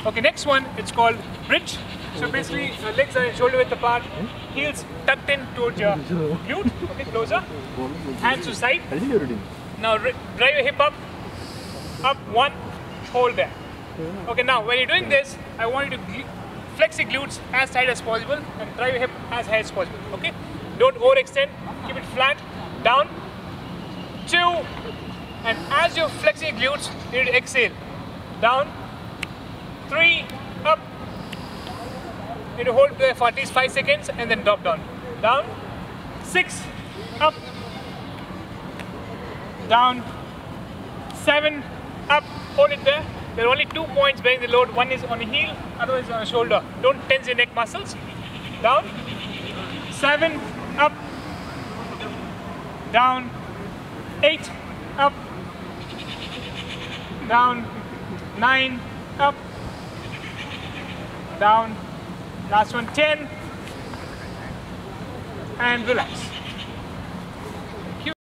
Okay, next one, it's called bridge. So basically, legs are shoulder width apart, heels tucked in towards your glute. Okay, closer. Hands to side. Now drive your hip up, one, hold there. Okay, now when you're doing this, I want you to flex your glutes as tight as possible and drive your hip as high as possible. Okay, don't overextend. Keep it flat. Down. 2, and as you're flexing your glutes, you need to exhale. Down. 3, up. You need to hold there for at least 5 seconds and then drop down. Down. 6, up. Down. 7, up. Hold it there. There are only 2 points bearing the load. One is on the heel, other is on the shoulder. Don't tense your neck muscles. Down. 7, up. Down. 8, up. Down. 9, up. Down. Last one, 10. And relax.